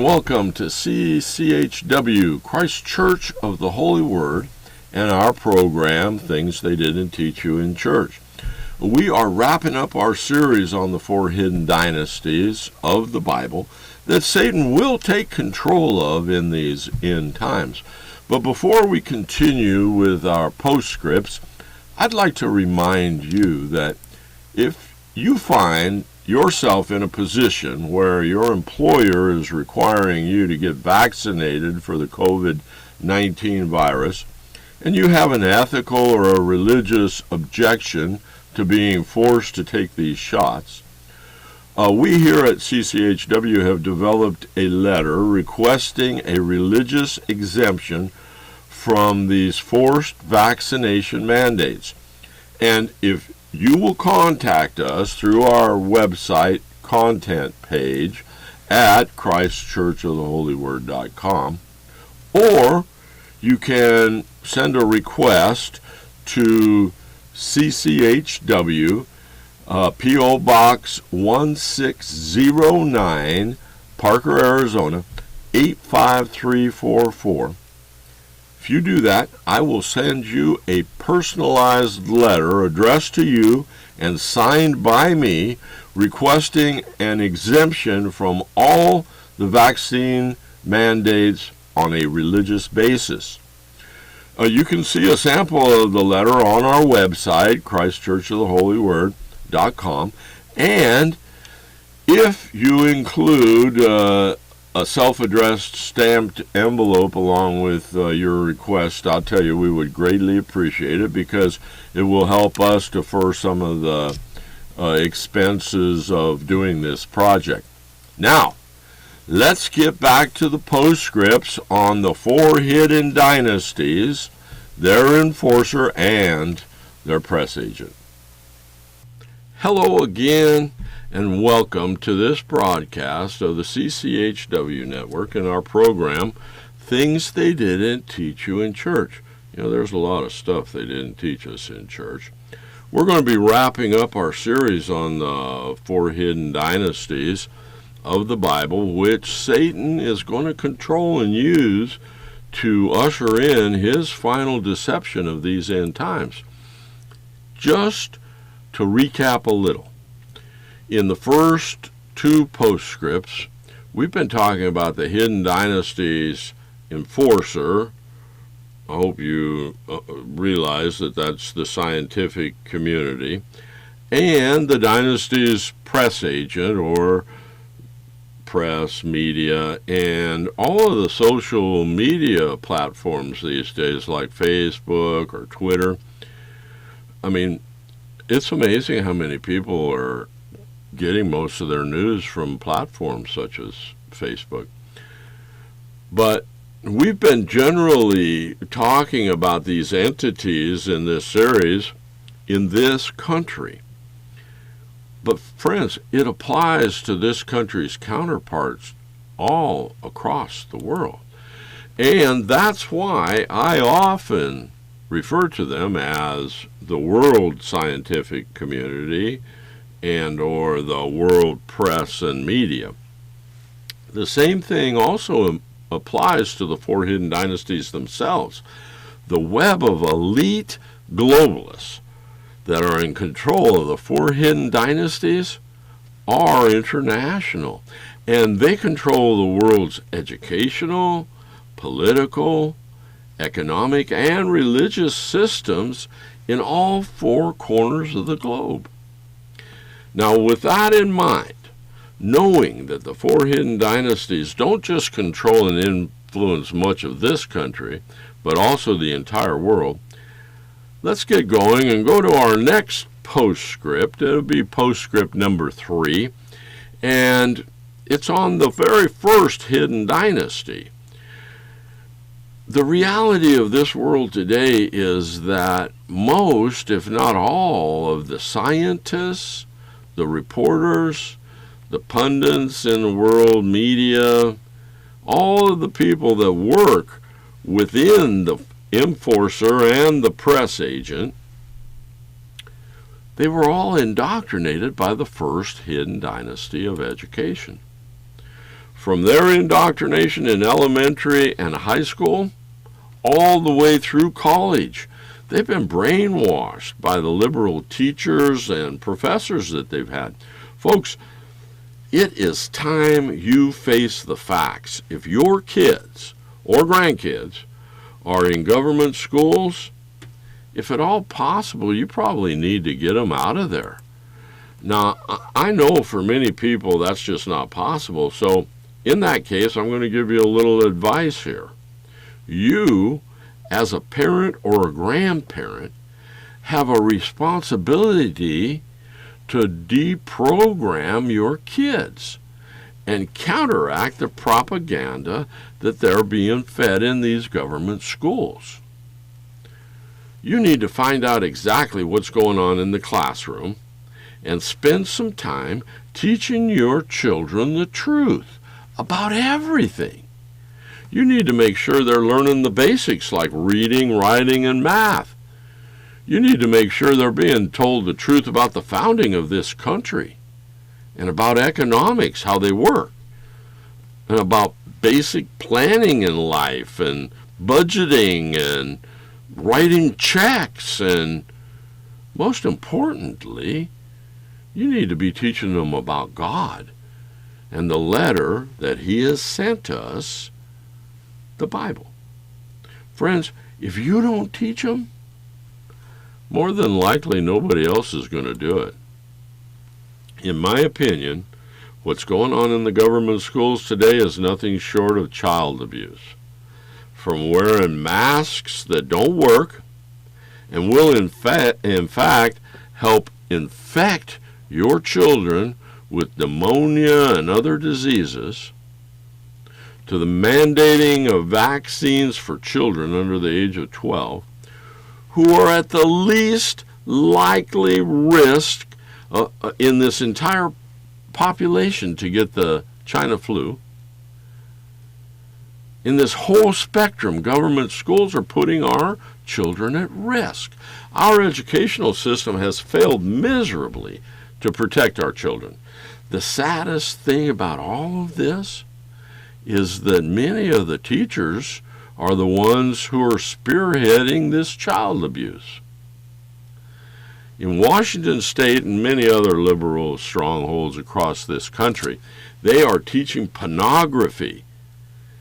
and welcome to CCHW, Christ Church of the Holy Word, and our program, Things They Didn't Teach You in Church. We are wrapping up our series on the 4 hidden dynasties of the Bible that Satan will take control of in these end times. But before we continue with our postscripts, I'd like to remind you that if you find yourself in a position where your employer is requiring you to get vaccinated for the COVID-19 virus, and you have an ethical or a religious objection to being forced to take these shots, we here at CCHW have developed a letter requesting a religious exemption from these forced vaccination mandates. And if you will contact us through our website content page at christchurchoftheholyword.com, or you can send a request to CCHW, P.O. Box 1609, Parker, Arizona, 85344. If you do that, I will send you a personalized letter addressed to you and signed by me requesting an exemption from all the vaccine mandates on a religious basis. You can see a sample of the letter on our website, christchurchoftheholyword.com, and if you include a self-addressed stamped envelope along with your request, I'll tell you we would greatly appreciate it because it will help us defer some of the expenses of doing this project. Now, let's get back to the postscripts on the 4 hidden dynasties, their enforcer, and their press agent. Hello again, and welcome to this broadcast of the CCHW Network and our program, Things They Didn't Teach You in Church. You know, there's a lot of stuff they didn't teach us in church. We're going to be wrapping up our series on the 4 hidden dynasties of the Bible, which Satan is going to control and use to usher in his final deception of these end times. Just to recap a little. In the first 2 postscripts, we've been talking about the hidden dynasties enforcer. I hope you realize that that's the scientific community, and the dynasty's press agent, or press, media, and all of the social media platforms these days like Facebook or Twitter. I mean, it's amazing how many people are getting most of their news from platforms such as Facebook. But we've been generally talking about these entities in this series in this country. But friends, it applies to this country's counterparts all across the world. And that's why I often refer to them as the world scientific community and or the world press and media. The same thing also applies to the 4 hidden dynasties themselves. The web of elite globalists that are in control of the 4 hidden dynasties are international, and they control the world's educational, political, economic, and religious systems in all 4 corners of the globe. Now, with that in mind, knowing that the 4 hidden dynasties don't just control and influence much of this country, but also the entire world, let's get going and go to our next postscript. It'll be postscript number 3, and it's on the very first hidden dynasty. The reality of this world today is that most, if not all, of the scientists, the reporters, the pundits in the world media, all of the people that work within the enforcer and the press agent, they were all indoctrinated by the first hidden dynasty of education. from their indoctrination in elementary and high school all the way through college. They've been brainwashed by the liberal teachers and professors that they've had. Folks, it is time you face the facts. If your kids or grandkids are in government schools, if at all possible, you probably need to get them out of there. Now, I know for many people that's just not possible, so in that case, I'm going to give you a little advice here. You, as a parent or a grandparent, have a responsibility to deprogram your kids and counteract the propaganda that they're being fed in these government schools. You need to find out exactly what's going on in the classroom and spend some time teaching your children the truth about everything. You need to make sure they're learning the basics like reading, writing, and math. You need to make sure they're being told the truth about the founding of this country and about economics, how they work, and about basic planning in life and budgeting and writing checks, and most importantly, you need to be teaching them about God and the letter that He has sent us, the Bible. Friends, if you don't teach them, more than likely nobody else is going to do it. In my opinion, what's going on in the government schools today is nothing short of child abuse. From wearing masks that don't work and will in fact help infect your children with pneumonia and other diseases, to the mandating of vaccines for children under the age of 12 who are at the least likely risk in this entire population to get the China flu. In this whole spectrum, government schools are putting our children at risk. Our educational system has failed miserably to protect our children. The saddest thing about all of this is that many of the teachers are the ones who are spearheading this child abuse. In Washington State and many other liberal strongholds across this country, they are teaching pornography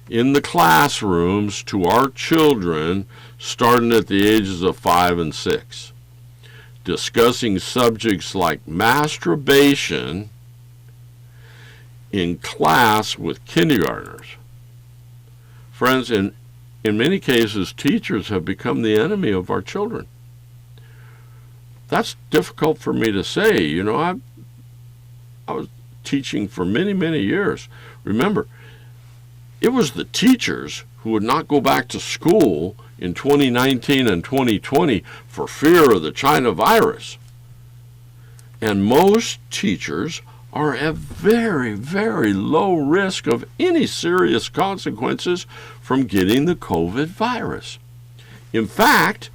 in the classrooms to our children starting at the ages of 5 and 6, discussing subjects like masturbation in class with kindergartners. Friends, in many cases, teachers have become the enemy of our children. That's difficult for me to say. You know, I was teaching for many, many years. Remember, it was the teachers who would not go back to school in 2019 and 2020 for fear of the China virus. And most teachers are at very, very low risk of any serious consequences from getting the COVID virus. In fact,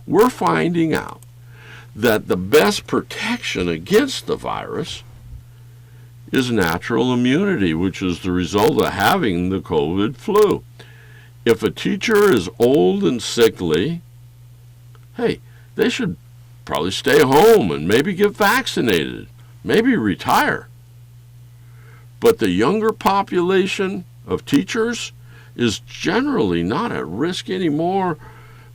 we're finding out that the best protection against the virus is natural immunity, which is the result of having the COVID flu. If a teacher is old and sickly, hey, they should probably stay home and maybe get vaccinated, maybe retire. But the younger population of teachers is generally not at risk any more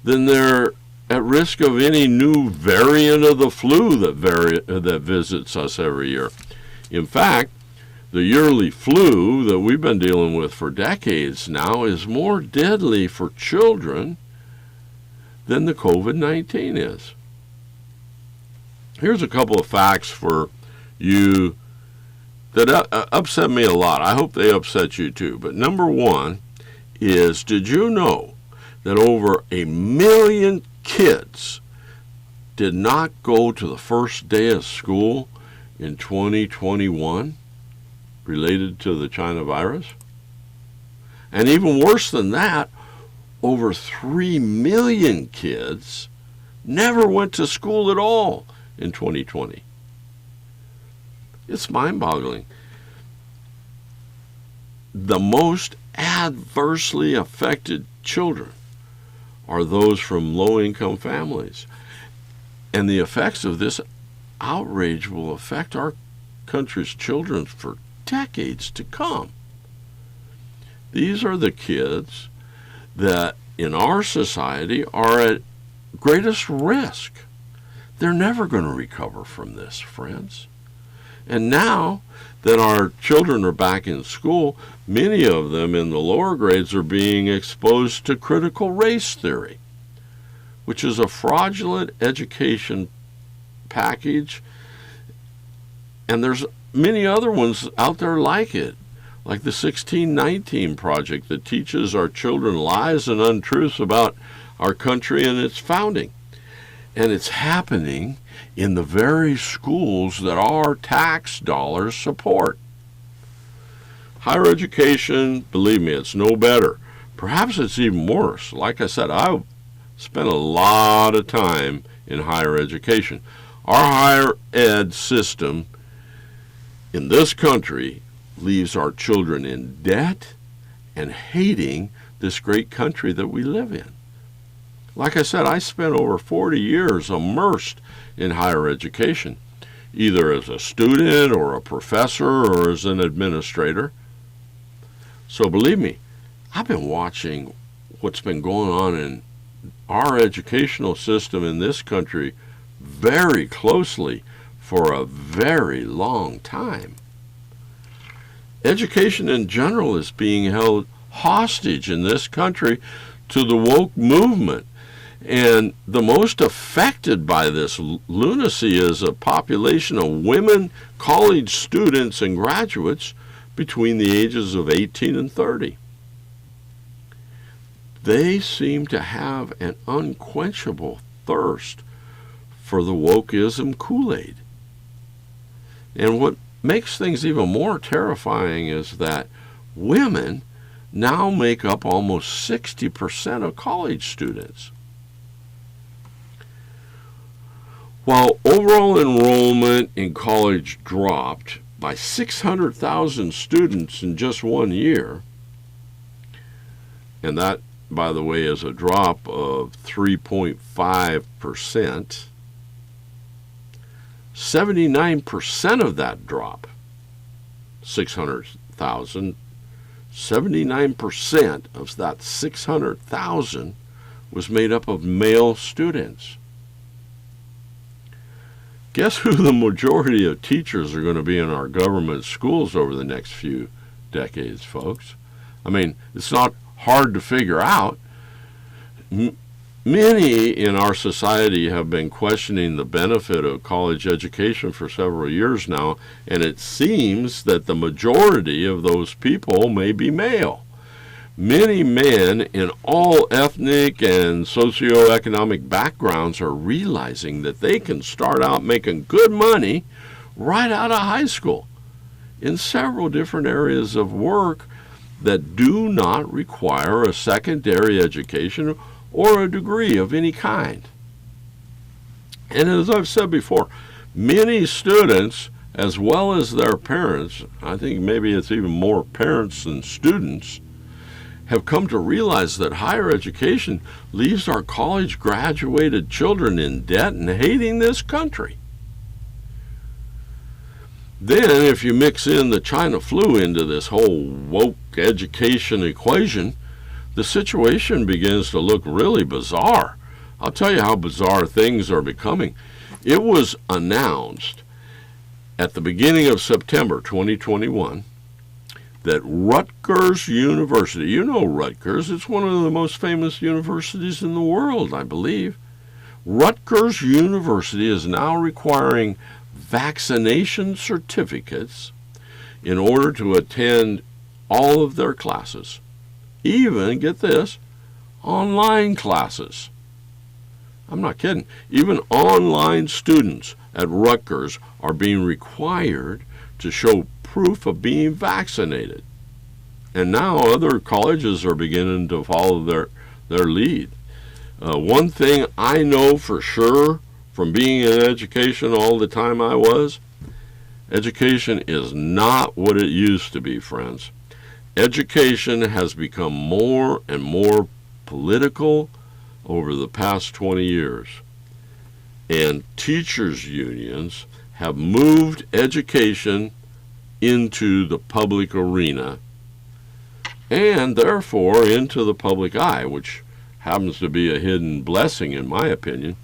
than they're at risk of any new variant of the flu that visits us every year. In fact, the yearly flu that we've been dealing with for decades now is more deadly for children than the COVID-19 is. Here's a couple of facts for you that upset me a lot. I hope they upset you too. But number one is, did you know that over 1 million kids did not go to the first day of school in 2021 related to the China virus? And even worse than that, over 3 million kids never went to school at all in 2020. It's mind-boggling. the most adversely affected children are those from low-income families. And the effects of this outrage will affect our country's children for decades to come. These are the kids that in our society are at greatest risk. They're never going to recover from this, friends. And now that our children are back in school, many of them in the lower grades are being exposed to critical race theory, which is a fraudulent education package. And there's many other ones out there like it, like the 1619 Project that teaches our children lies and untruths about our country and its founding. And it's happening in the very schools that our tax dollars support. Higher education, believe me, it's no better. Perhaps it's even worse. Like I said, I've spent a lot of time in higher education. Our higher ed system in this country leaves our children in debt and hating this great country that we live in. Like I said, I spent over 40 years immersed in higher education, either as a student or a professor or as an administrator. So believe me, I've been watching what's been going on in our educational system in this country very closely for a very long time. Education in general is being held hostage in this country to the woke movement. And the most affected by this lunacy is a population of women, college students, and graduates between the ages of 18 and 30. They seem to have an unquenchable thirst for the wokeism Kool-Aid. And what makes things even more terrifying is that women now make up almost 60% of college students. While overall enrollment in college dropped by 600,000 students in just 1 year, and that, by the way, is a drop of 3.5%, 79% of that drop, 600,000, 79% of that 600,000 was made up of male students. Guess who the majority of teachers are going to be in our government schools over the next few decades, folks? I mean, it's not hard to figure out. Many in our society have been questioning the benefit of college education for several years now, and it seems that the majority of those people may be male. Many men in all ethnic and socioeconomic backgrounds are realizing that they can start out making good money right out of high school in several different areas of work that do not require a secondary education or a degree of any kind. And as I've said before, many students, as well as their parents, I think maybe it's even more parents than students, have come to realize that higher education leaves our college-graduated children in debt and hating this country. Then, if you mix in the China flu into this whole woke education equation, the situation begins to look really bizarre. I'll tell you how bizarre things are becoming. It was announced at the beginning of September 2021 that Rutgers University, you know Rutgers, it's one of the most famous universities in the world, I believe. Rutgers University is now requiring vaccination certificates in order to attend all of their classes. Even, get this, online classes. I'm not kidding. Even online students at Rutgers are being required to show proof of being vaccinated. And now other colleges are beginning to follow their lead. One thing I know for sure from being in education all the time I was, education is not what it used to be, friends. education has become more and more political over the past 20 years. And teachers' unions have moved education into the public arena and therefore into the public eye, which happens to be a hidden blessing in my opinion,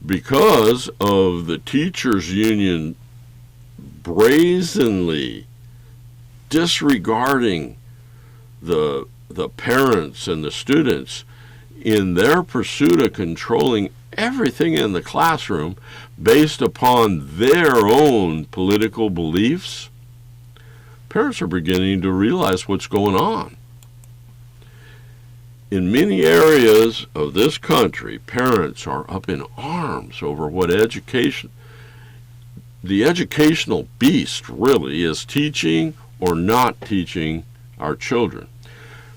because of the teachers' union brazenly disregarding the parents and the students in their pursuit of controlling everything in the classroom based upon their own political beliefs. Parents are beginning to realize what's going on. In many areas of this country, parents are up in arms over what the educational beast really is teaching or not teaching our children.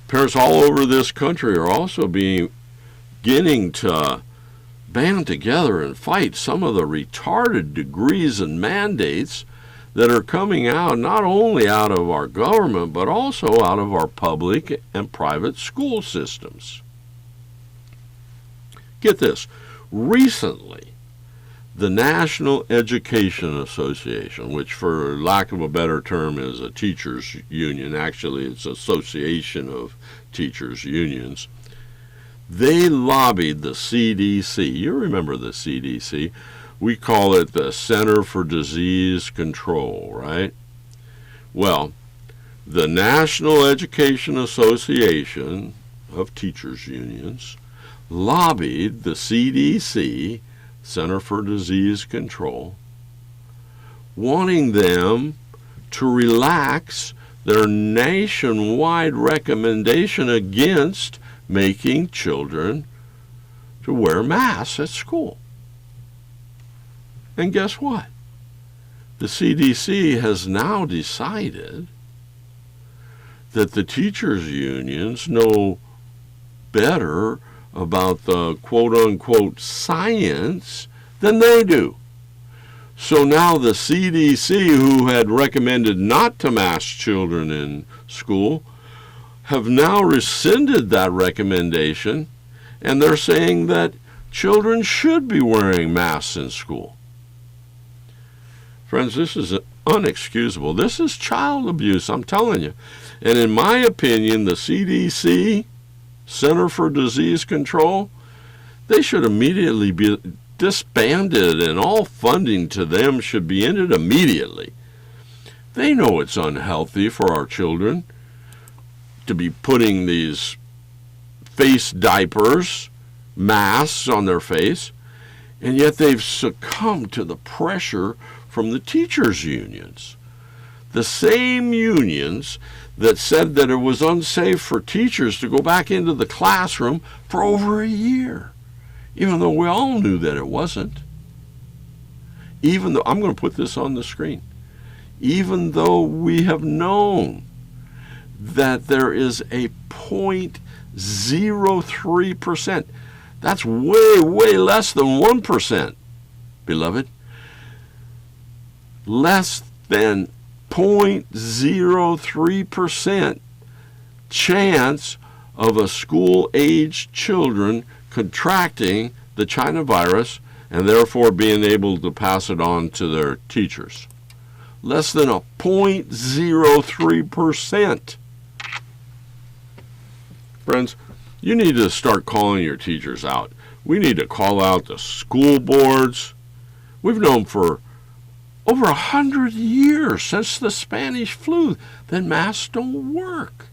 Parents all over this country are also beginning to band together and fight some of the retarded degrees and mandates that are coming out not only out of our government but also out of our public and private school systems. Get this, recently the National Education Association, which for lack of a better term is a teachers union, actually it's Association of Teachers Unions, they lobbied the CDC. You remember the CDC. We call it the Center for Disease Control, right? Well, the National Education Association of Teachers Unions lobbied the CDC, Center for Disease Control, wanting them to relax their nationwide recommendation against making children to wear masks at school. And guess what? The CDC has now decided that the teachers' unions know better about the quote-unquote science than they do. So now the CDC, who had recommended not to mask children in school, have now rescinded that recommendation, and they're saying that children should be wearing masks in school. Friends, this is unexcusable. This is child abuse, I'm telling you. And in my opinion, the CDC, Center for Disease Control, they should immediately be disbanded and all funding to them should be ended immediately. They know it's unhealthy for our children to be putting these face diapers, masks on their face, and yet they've succumbed to the pressure from the teachers' unions. The same unions that said that it was unsafe for teachers to go back into the classroom for over a year, even though we all knew that it wasn't. Even though, I'm going to put this on the screen, even though we have known that there is a 0.03%, that's way, way less than 1%, beloved, less than 0.03% chance of a school-aged children contracting the China virus and therefore being able to pass it on to their teachers. Less than a 0.03%. Friends, you need to start calling your teachers out. We need to call out the school boards. We've known for over 100 years, since the Spanish flu, that masks don't work.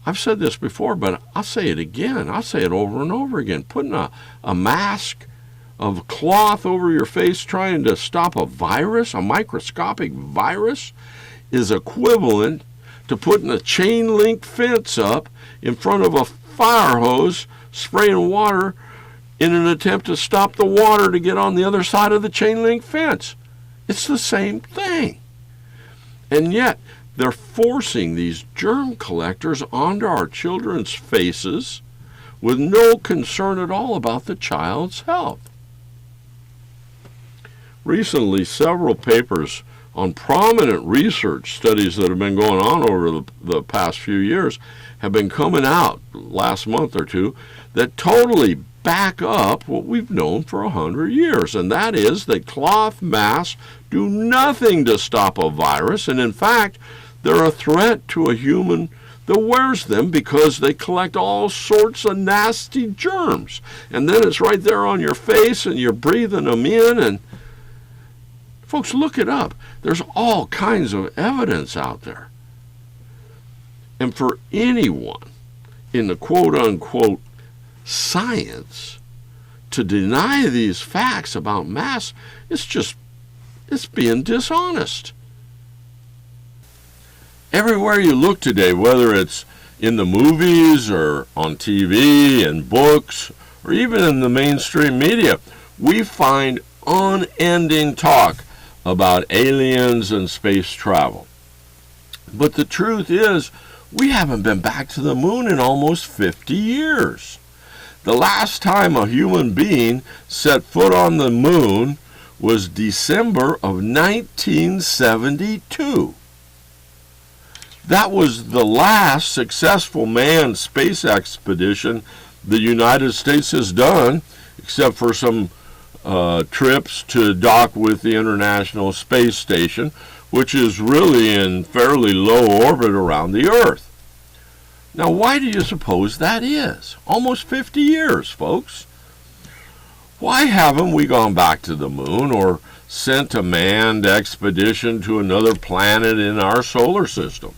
I've said this before, but I'll say it again. I'll say it over and over again. Putting a mask of cloth over your face trying to stop a virus, a microscopic virus, is equivalent to putting a chain link fence up in front of a fire hose, spraying water in an attempt to stop the water to get on the other side of the chain link fence. It's the same thing. And yet, they're forcing these germ collectors onto our children's faces with no concern at all about the child's health. Recently, several papers on prominent research studies that have been going on over the past few years have been coming out last month or two that totally back up what we've known for 100 years, and that is that cloth masks do nothing to stop a virus, and in fact, they're a threat to a human that wears them because they collect all sorts of nasty germs. And then it's right there on your face and you're breathing them in. And folks, look it up. There's all kinds of evidence out there. And for anyone in the quote-unquote science to deny these facts about masks, it's being dishonest. Everywhere you look today, whether it's in the movies or on TV and books or even in the mainstream media, we find unending talk about aliens and space travel. But the truth is, we haven't been back to the moon in almost 50 years. The last time a human being set foot on the moon was December of 1972. That was the last successful manned space expedition the United States has done, except for some trips to dock with the International Space Station, which is really in fairly low orbit around the Earth. Now, why do you suppose that is? Almost 50 years, folks. Why haven't we gone back to the moon or sent a manned expedition to another planet in our solar system?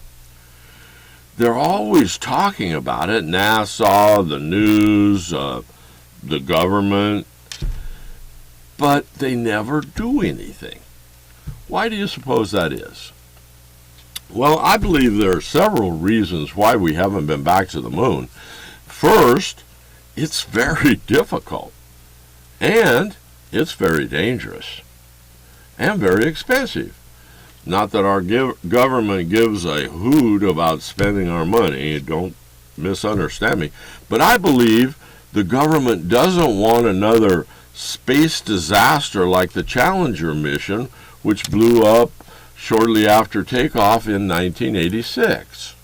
They're always talking about it, NASA, the news, the government, but they never do anything. Why do you suppose that is? Well, I believe there are several reasons why we haven't been back to the moon. First, it's very difficult, and it's very dangerous, and very expensive. Not that our government gives a hoot about spending our money, don't misunderstand me, but I believe the government doesn't want another space disaster like the Challenger mission, which blew up shortly after takeoff in 1986.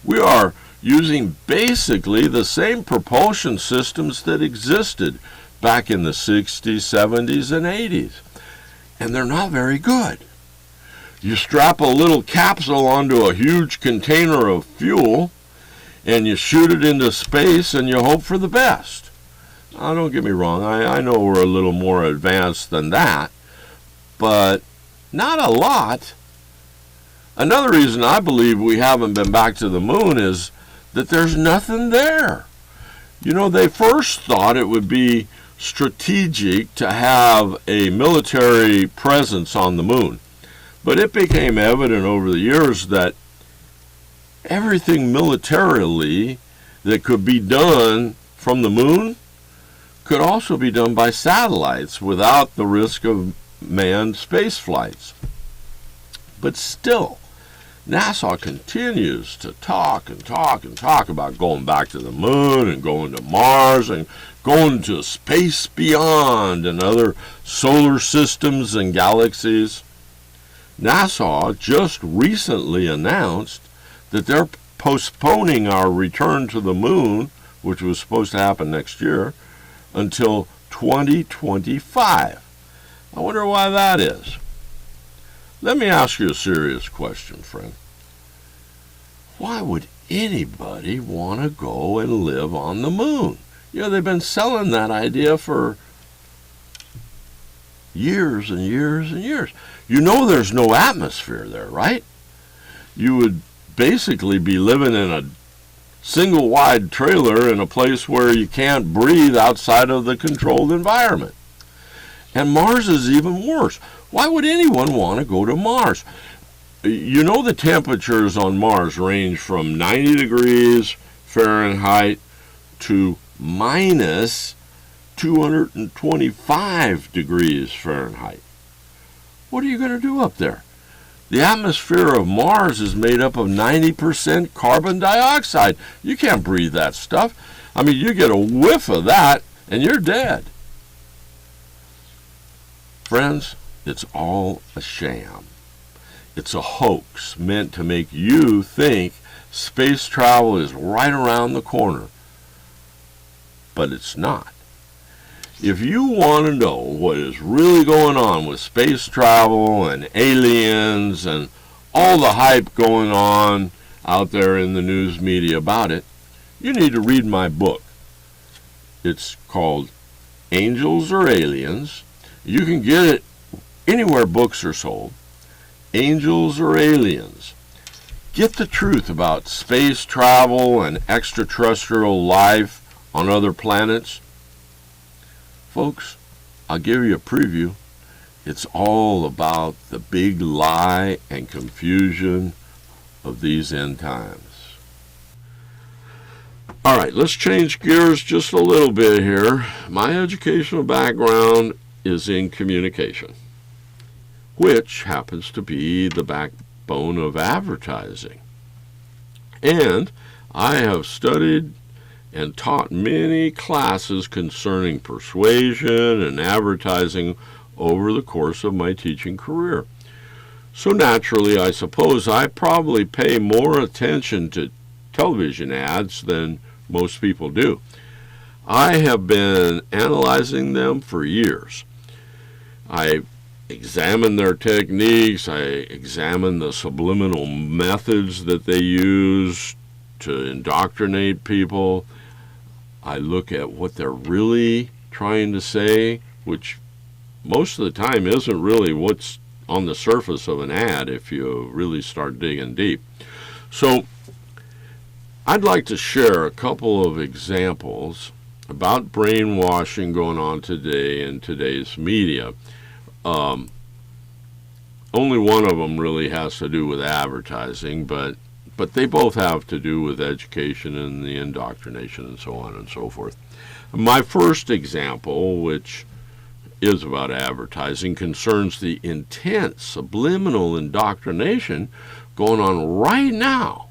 We are using basically the same propulsion systems that existed back in the 60s, 70s, and 80s, and they're not very good. You strap a little capsule onto a huge container of fuel, and you shoot it into space, and you hope for the best. Now, don't get me wrong, I know we're a little more advanced than that, but not a lot. Another reason I believe we haven't been back to the moon is that there's nothing there. You know, they first thought it would be strategic to have a military presence on the moon. But it became evident over the years that everything militarily that could be done from the moon could also be done by satellites without the risk of manned space flights. But still, NASA continues to talk and talk and talk about going back to the moon and going to Mars and going to space beyond and other solar systems and galaxies. NASA just recently announced that they're postponing our return to the moon, which was supposed to happen next year, until 2025. I wonder why that is. Let me ask you a serious question, friend. Why would anybody want to go and live on the moon? You know, they've been selling that idea for years and years and years. You know there's no atmosphere there, right? You would basically be living in a single wide trailer in a place where you can't breathe outside of the controlled environment. And Mars is even worse. Why would anyone want to go to Mars? You know the temperatures on Mars range from 90 degrees Fahrenheit to minus 225 degrees Fahrenheit. What are you going to do up there? The atmosphere of Mars is made up of 90% carbon dioxide. You can't breathe that stuff. I mean, you get a whiff of that and you're dead. Friends, it's all a sham. It's a hoax meant to make you think space travel is right around the corner. But it's not. If you want to know what is really going on with space travel and aliens and all the hype going on out there in the news media about it, you need to read my book. It's called Angels or Aliens. You can get it anywhere books are sold. Angels or Aliens. Get the truth about space travel and extraterrestrial life on other planets. Folks, I'll give you a preview. It's all about the big lie and confusion of these end times. All right, let's change gears just a little bit here. My educational background is in communication, which happens to be the backbone of advertising. And I have studied and taught many classes concerning persuasion and advertising over the course of my teaching career. So naturally, I suppose I probably pay more attention to television ads than most people do. I have been analyzing them for years. I examine their techniques. I examine the subliminal methods that they use to indoctrinate people. I look at what they're really trying to say, which most of the time isn't really what's on the surface of an ad if you really start digging deep. So I'd like to share a couple of examples about brainwashing going on today in today's media. Only one of them really has to do with advertising, but they both have to do with education and the indoctrination and so on and so forth. My first example, which is about advertising, concerns the intense subliminal indoctrination going on right now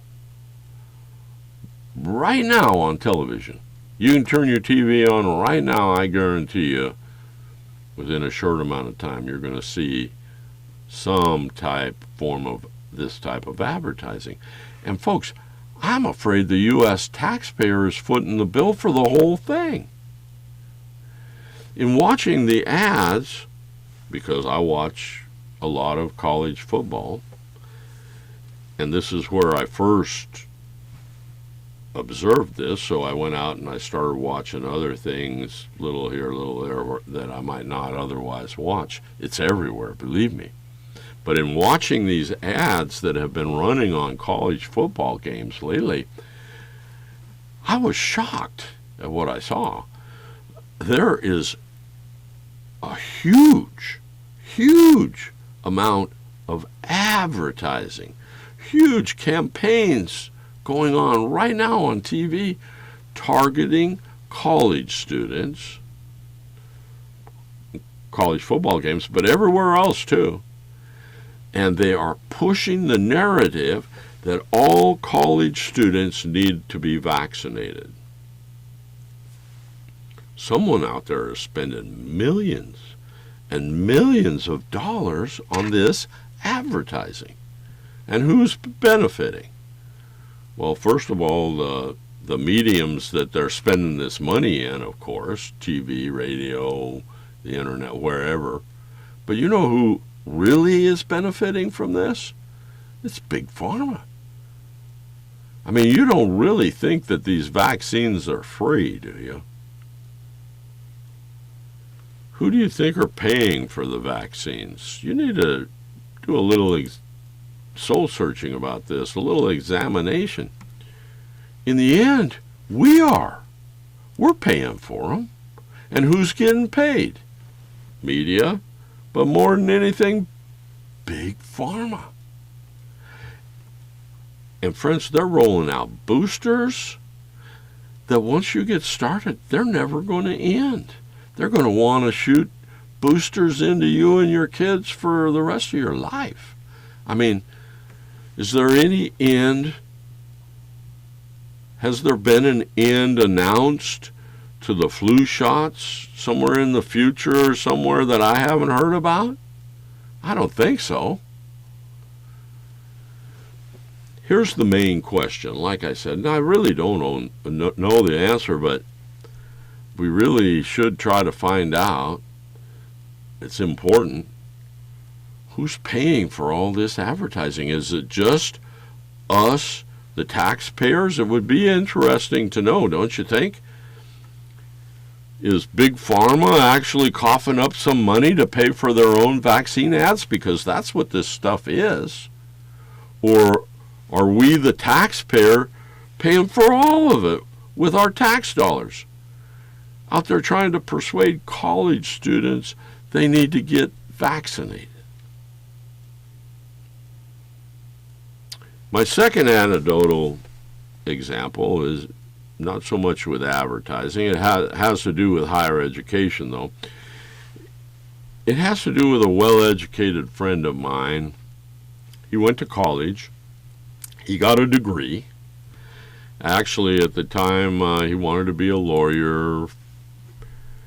on television. You can turn your TV on right now. I guarantee you, within a short amount of time, you're going to see some form of this type of advertising. And folks, I'm afraid the U.S. taxpayer is footing the bill for the whole thing. In watching the ads, because I watch a lot of college football, and this is where I first observed this, so I went out and I started watching other things, little here, little there, that I might not otherwise watch. It's everywhere, believe me. But in watching these ads that have been running on college football games lately, I was shocked at what I saw. There is a huge amount of advertising, huge campaigns going on right now on TV targeting college students, college football games, but everywhere else too. And they are pushing the narrative that all college students need to be vaccinated. Someone out there is spending millions and millions of dollars on this advertising. And who's benefiting? Well, first of all, the mediums that they're spending this money in, of course, TV, radio, the internet, wherever. But you know who really is benefiting from this? It's Big Pharma. I mean, you don't really think that these vaccines are free, do you? Who do you think are paying for the vaccines? You need to do a little soul searching about this, a little examination. In the end, we are. We're paying for them. And who's getting paid? Media, but more than anything, Big Pharma. And friends, they're rolling out boosters that once you get started, they're never going to end. They're going to want to shoot boosters into you and your kids for the rest of your life. I mean, is there any end? Has there been an end announced to the flu shots somewhere in the future or somewhere that I haven't heard about? I don't think so. here's the main question. Like I said, and I really don't know the answer, but we really should try to find out. It's important. Who's paying for all this advertising? Is it just us, the taxpayers? It would be interesting to know, don't you think? Is Big Pharma actually coughing up some money to pay for their own vaccine ads? Because that's what this stuff is. Or are we, the taxpayer, paying for all of it with our tax dollars? Out there trying to persuade college students they need to get vaccinated. My second anecdotal example is not so much with advertising. It has to do with higher education, though. It has to do with a well-educated friend of mine. He went to college. He got a degree. Actually, at the time, he wanted to be a lawyer.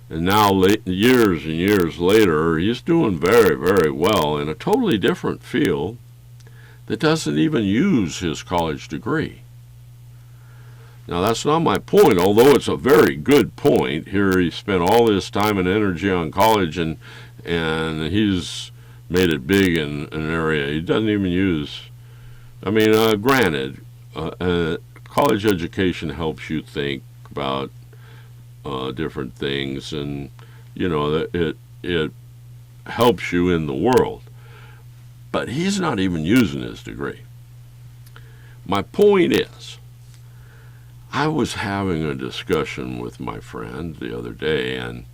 And now, years and years later, he's doing very, very well in a totally different field that doesn't even use his college degree. Now, that's not my point, although it's a very good point. Here he spent all this time and energy on college, and he's made it big in an area he doesn't even use. I mean, granted, college education helps you think about different things, and, you know, it helps you in the world. But he's not even using his degree. My point is, I was having a discussion with my friend the other day, and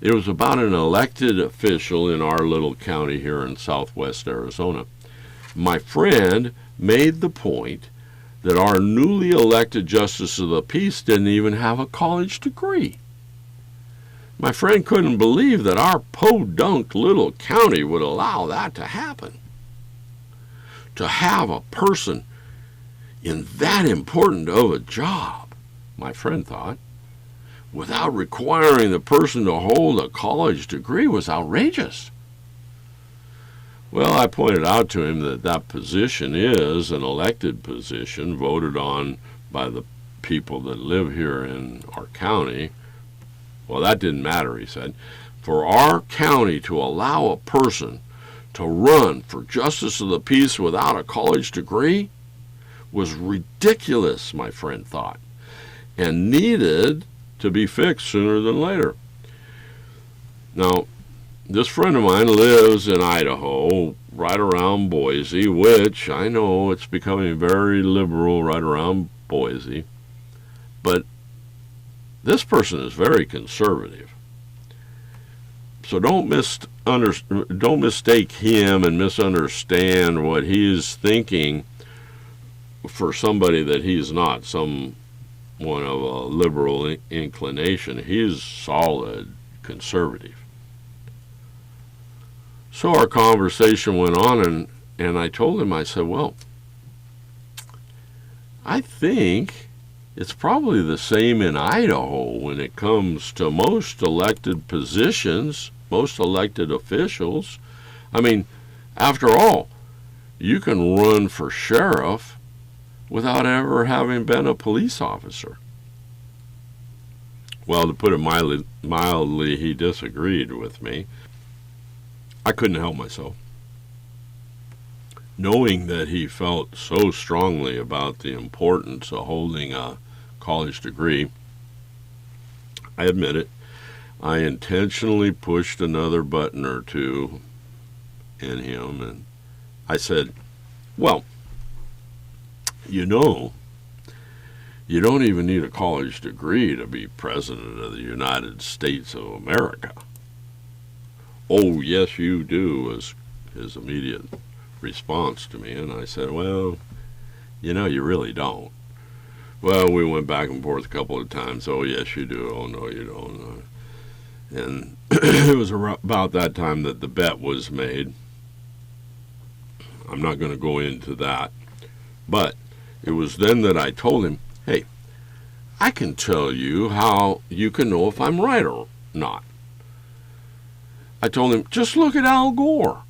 it was about an elected official in our little county here in southwest Arizona. My friend made the point that our newly elected Justice of the Peace didn't even have a college degree. My friend couldn't believe that our podunk little county would allow that to happen. To have a person in that important of a job, my friend thought, without requiring the person to hold a college degree was outrageous. Well, I pointed out to him that that position is an elected position voted on by the people that live here in our county. Well, that didn't matter, he said. For our county to allow a person to run for Justice of the Peace without a college degree was ridiculous, my friend thought, and needed to be fixed sooner than later. Now, this friend of mine lives in Idaho, right around Boise, which I know it's becoming very liberal right around Boise, but this person is very conservative. So don't mistake him and misunderstand what he's thinking for somebody that he's not, someone of a liberal inclination. He's solid conservative. So our conversation went on, and I told him, I said, well, I think it's probably the same in Idaho when it comes to most elected positions, most elected officials. I mean, after all, you can run for sheriff without ever having been a police officer. Well, to put it mildly, he disagreed with me. I couldn't help myself. Knowing that he felt so strongly about the importance of holding a college degree, I admit it, I intentionally pushed another button or two in him, and I said, well, you know, you don't even need a college degree to be President of the United States of America. Oh, yes, you do, was his immediate response to me. And I said, well, you know, you really don't. Well, we went back and forth a couple of times. Oh, yes, you do. Oh, no, you don't. And it was about that time that the bet was made. I'm not going to go into that. But it was then that I told him, hey, I can tell you how you can know if I'm right or not. I told him, just look at Al Gore.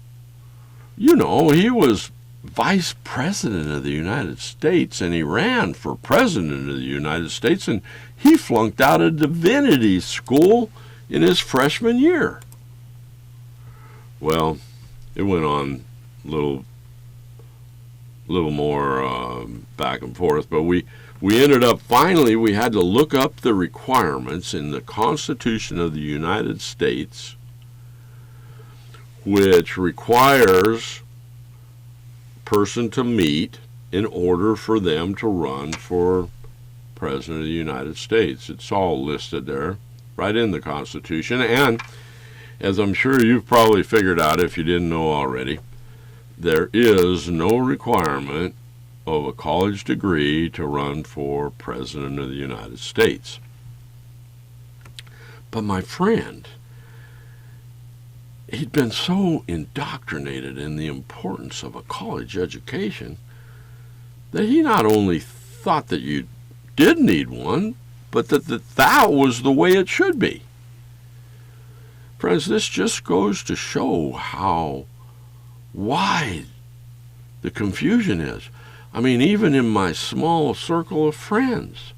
You know, he was vice president of the United States, and he ran for president of the United States, and he flunked out of divinity school in his freshman year. Well, it went on a little more back and forth, but we ended up, finally, we had to look up the requirements in the Constitution of the United States, which requires a person to meet in order for them to run for President of the United States. It's all listed there, right in the Constitution, and as I'm sure you've probably figured out if you didn't know already, there is no requirement of a college degree to run for President of the United States. But my friend, he'd been so indoctrinated in the importance of a college education that he not only thought that you did need one, but that was the way it should be. Friends, this just goes to show how wide the confusion is. I mean, even in my small circle of friends,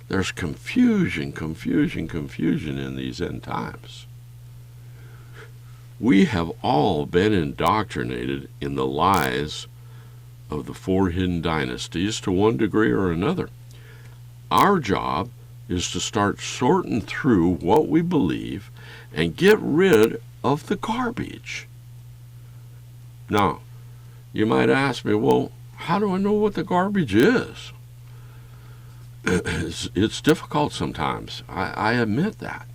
there's confusion in these end times. We have all been indoctrinated in the lies of the 4 hidden dynasties to one degree or another. Our job is to start sorting through what we believe and get rid of the garbage. Now, you might ask me, well, how do I know what the garbage is? It's difficult sometimes. I admit that.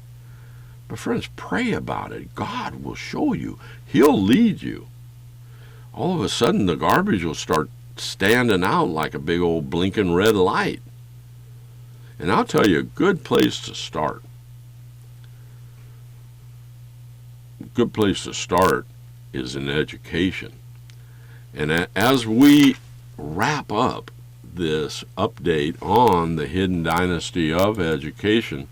But friends, pray about it. God will show you. He'll lead you. All of a sudden, the garbage will start standing out like a big old blinking red light. And I'll tell you, a good place to start. A good place to start is in education. And as we wrap up this update on the Hidden Dynasty of Education,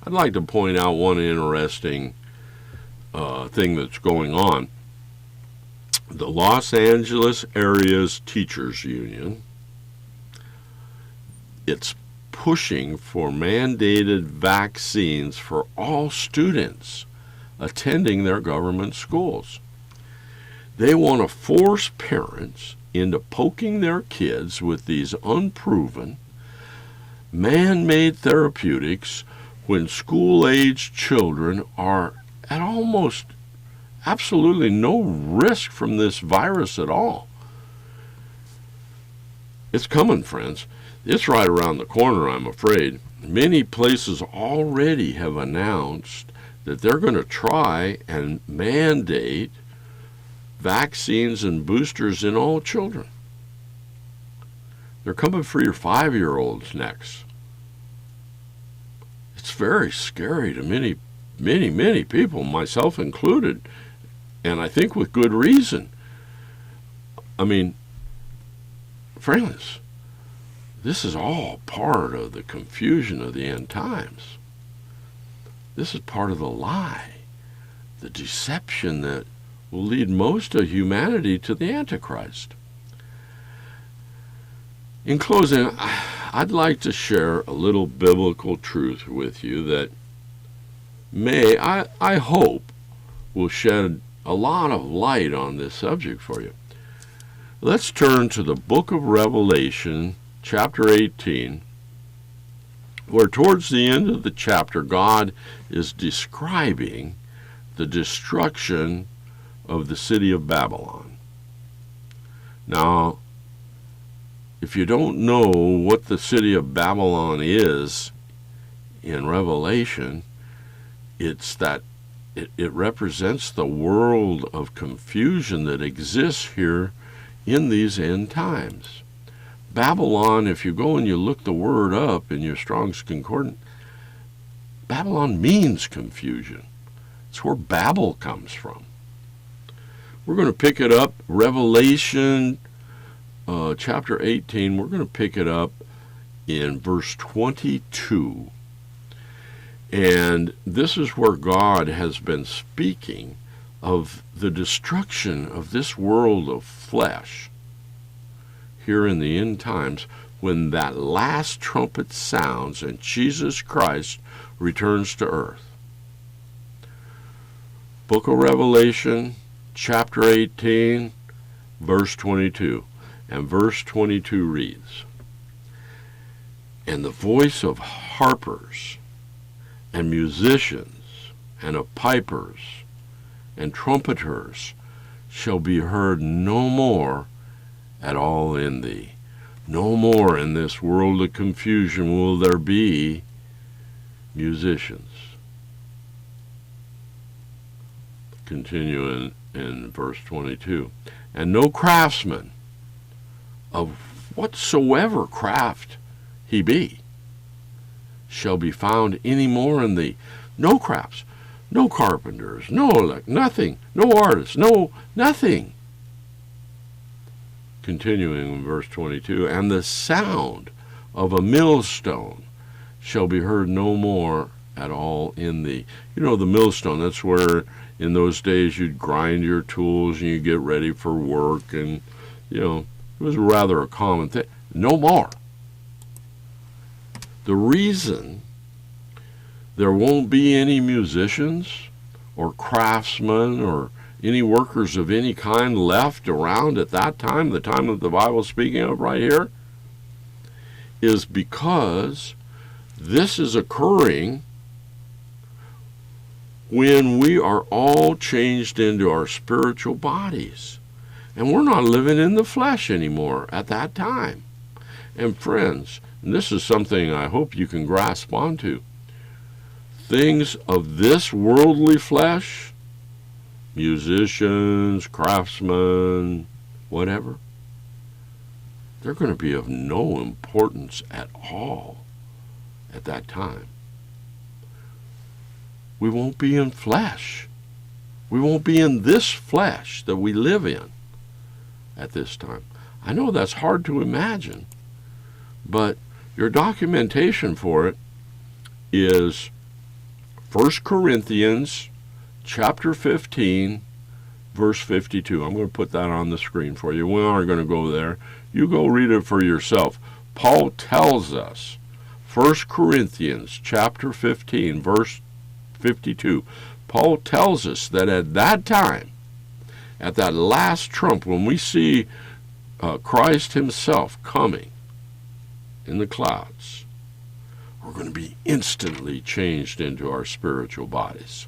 I'd like to point out one interesting thing that's going on. The Los Angeles Area's Teachers Union, it's pushing for mandated vaccines for all students attending their government schools. They want to force parents into poking their kids with these unproven, man-made therapeutics when school-aged children are at almost absolutely no risk from this virus at all. It's coming, friends. It's right around the corner, I'm afraid. Many places already have announced that they're going to try and mandate vaccines and boosters in all children. They're coming for your 5-year-olds next. It's very scary to many people, myself included, and I think with good reason. I mean, friends, this is all part of the confusion of the end times. This is part of the lie, the deception that will lead most of humanity to the Antichrist. In closing, I'd like to share a little biblical truth with you that I hope, will shed a lot of light on this subject for you. Let's turn to the book of Revelation, chapter 18, where towards the end of the chapter, God is describing the destruction of the city of Babylon. Now, if you don't know what the city of Babylon is in Revelation, it's that it represents the world of confusion that exists here in these end times. Babylon, if you go and you look the word up in your Strong's Concordance, Babylon means confusion. It's where Babel comes from. We're going to pick it up, Revelation chapter 18, we're going to pick it up in verse 22. And this is where God has been speaking of the destruction of this world of flesh. here in the end times when that last trumpet sounds and Jesus Christ returns to earth. Book of Revelation, chapter 18, verse 22. And verse 22 reads, "And the voice of harpers and musicians and of pipers and trumpeters shall be heard no more at all in thee." No more in this world of confusion will there be musicians. Continue in verse 22. "And no craftsman of whatsoever craft he be shall be found any more in thee." No crafts, no carpenters, nothing, no artists, nothing. Continuing in verse 22, "And the sound of a millstone shall be heard no more at all in thee." You know, the millstone, that's where in those days you'd grind your tools and you get ready for work, and, you know, it was rather a common thing. No more. The reason there won't be any musicians or craftsmen or any workers of any kind left around at that time, the time that the Bible is speaking of right here, is because this is occurring when we are all changed into our spiritual bodies. And we're not living in the flesh anymore at that time. And friends, and this is something I hope you can grasp onto, things of this worldly flesh, musicians, craftsmen, whatever, they're going to be of no importance at all at that time. We won't be in flesh. We won't be in this flesh that we live in at this time. I know that's hard to imagine, but your documentation for it is 1 Corinthians chapter 15, verse 52. I'm going to put that on the screen for you. We aren't going to go there. You go read it for yourself. Paul tells us, 1 Corinthians chapter 15, verse 52, Paul tells us that at that time, at that last trump, when we see Christ himself coming in the clouds, we're going to be instantly changed into our spiritual bodies.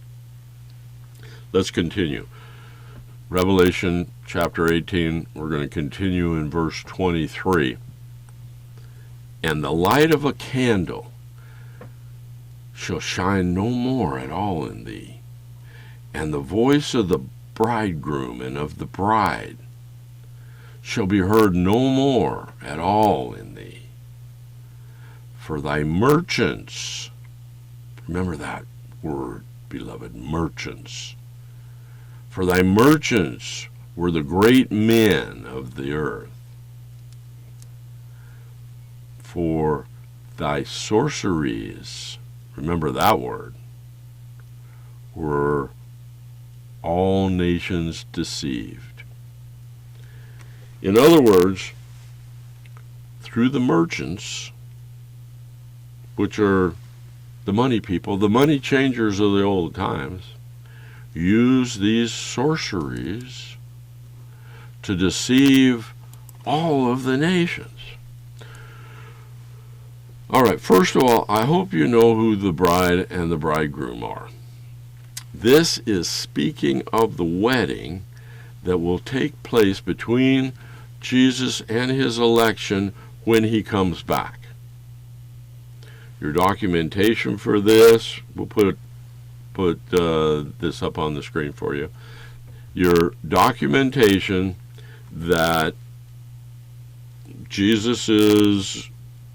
Let's continue. Revelation chapter 18, we're going to continue in verse 23. "And the light of a candle shall shine no more at all in thee, and the voice of the bridegroom and of the bride shall be heard no more at all in thee. For thy merchants," remember that word, beloved, merchants, "for thy merchants were the great men of the earth. For thy sorceries," remember that word, "were all nations deceived." In other words, through the merchants, which are the money people, the money changers of the old times, use these sorceries to deceive all of the nations. All right, first of all, I hope you know who the bride and the bridegroom are. This is speaking of the wedding that will take place between Jesus and his election when he comes back. Your documentation for this, we'll put this up on the screen for you. Your documentation that Jesus is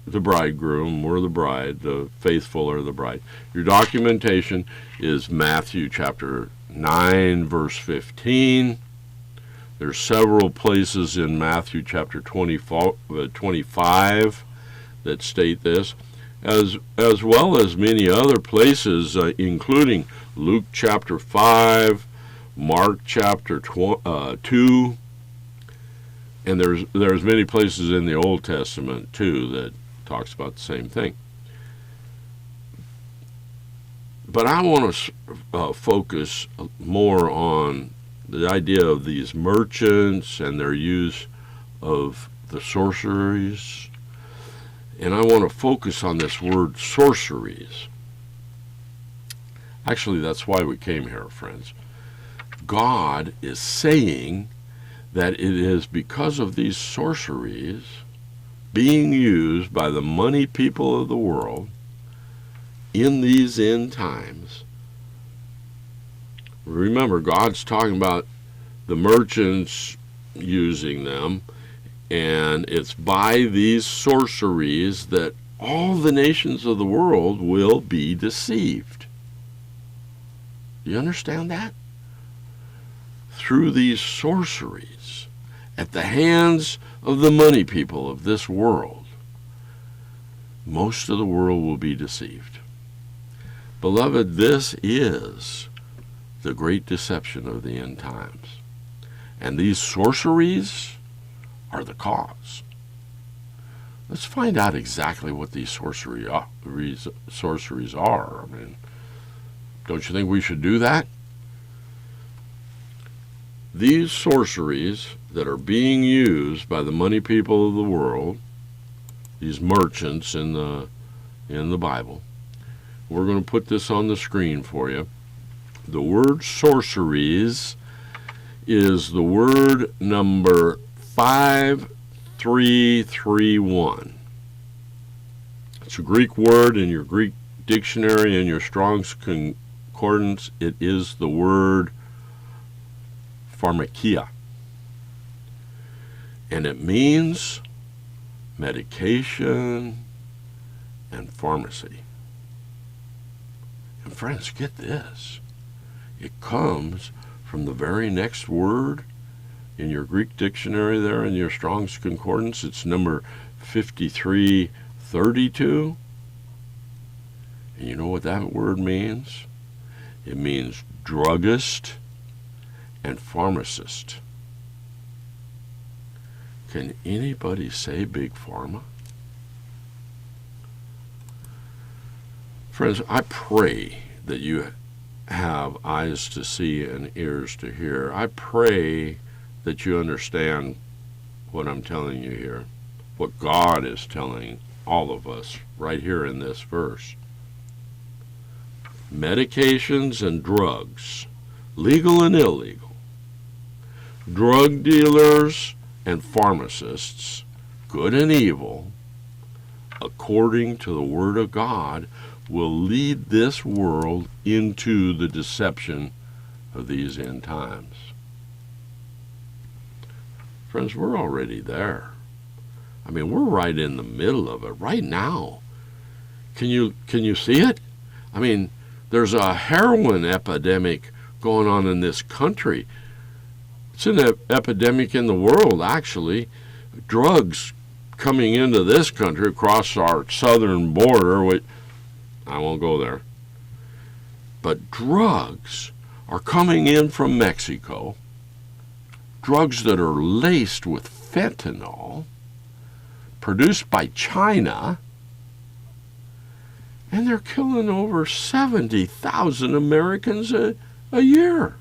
the bridegroom, we're the bride, the faithful are the bride. Your documentation is Matthew chapter 9, verse 15. There's several places in Matthew chapter 25 that state this, as well as many other places, including Luke chapter 5, Mark chapter 2, And there's many places in the Old Testament, too, that talks about the same thing. But I want to focus more on the idea of these merchants and their use of the sorceries. And I want to focus on this word sorceries. Actually, that's why we came here, friends. God is saying that it is because of these sorceries being used by the money people of the world in these end times. Remember, God's talking about the merchants using them, and it's by these sorceries that all the nations of the world will be deceived. Do you understand that? Through these sorceries, at the hands of the money people of this world, most of the world will be deceived. Beloved, this is the great deception of the end times. And these sorceries are the cause. Let's find out exactly what these sorceries are. I mean, don't you think we should do that? These sorceries that are being used by the money people of the world, these merchants in the Bible, we're going to put this on the screen for you. The word sorceries is the word number 5331. It's a Greek word in your Greek dictionary and your Strong's Concordance. It is the word pharmakia. And it means medication and pharmacy. And friends, get this. It comes from the very next word in your Greek dictionary there in your Strong's Concordance. It's number 5332. And you know what that word means? It means druggist and pharmacist. Can anybody say Big Pharma? Friends, I pray that you have eyes to see and ears to hear. I pray that you understand what I'm telling you here, what God is telling all of us right here in this verse. Medications and drugs, legal and illegal, drug dealers and pharmacists, good and evil, according to the Word of God, will lead this world into the deception of these end times. Friends, we're already there. I mean, we're right in the middle of it right now. Can you see it? I mean, there's a heroin epidemic going on in this country. It's an epidemic in the world, actually. Drugs coming into this country across our southern border, which I won't go there. But drugs are coming in from Mexico, drugs that are laced with fentanyl, produced by China, and they're killing over 70,000 Americans a year.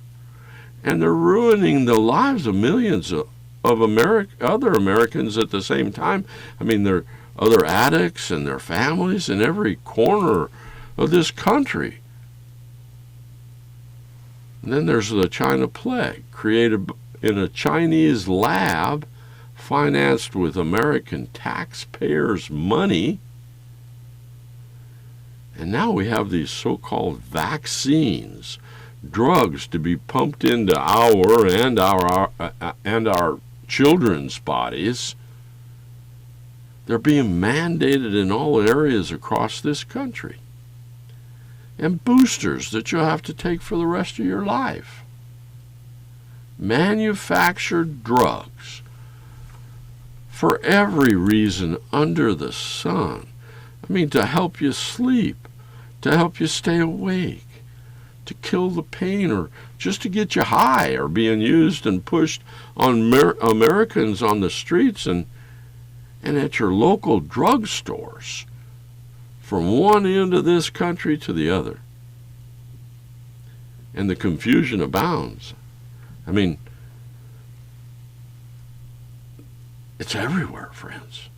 And they're ruining the lives of millions of other Americans at the same time. I mean, they're other addicts and their families in every corner of this country. And then there's the China plague, created in a Chinese lab, financed with American taxpayers' money. And now we have these so-called vaccines, drugs to be pumped into our children's bodies. They're being mandated in all areas across this country. And boosters that you'll have to take for the rest of your life. Manufactured drugs for every reason under the sun. I mean, to help you sleep, to help you stay awake, to kill the pain or just to get you high are being used and pushed on Americans on the streets and at your local drugstores from one end of this country to the other. And the confusion abounds. I mean, it's everywhere, friends.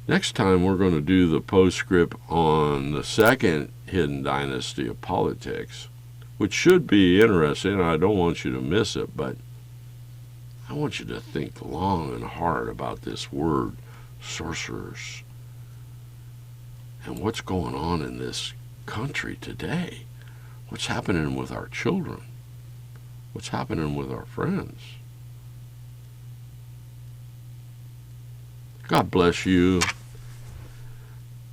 Next time we're going to do the postscript on the second Hidden Dynasty of Politics, which should be interesting. I don't want you to miss it, but I want you to think long and hard about this word, sorcerers, and what's going on in this country today. What's happening with our children? What's happening with our friends? God bless you.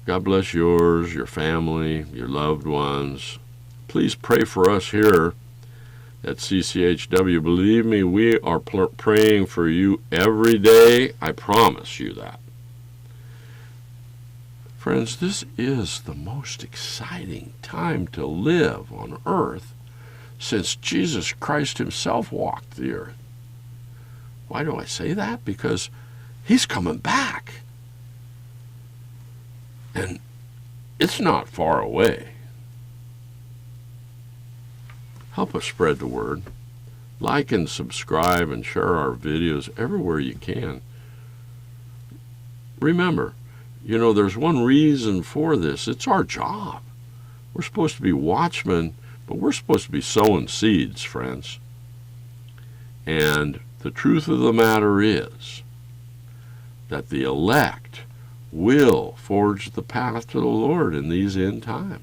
God bless yours, your family, your loved ones. Please pray for us here at CCHW. Believe me, we are praying for you every day. I promise you that. Friends, this is the most exciting time to live on earth since Jesus Christ himself walked the earth. Why do I say that? Because he's coming back. And it's not far away. Help us spread the word. Like and subscribe and share our videos everywhere you can. Remember, there's one reason for this. It's our job. We're supposed to be watchmen, but we're supposed to be sowing seeds, friends. And the truth of the matter is that the elect will forge the path to the Lord in these end times.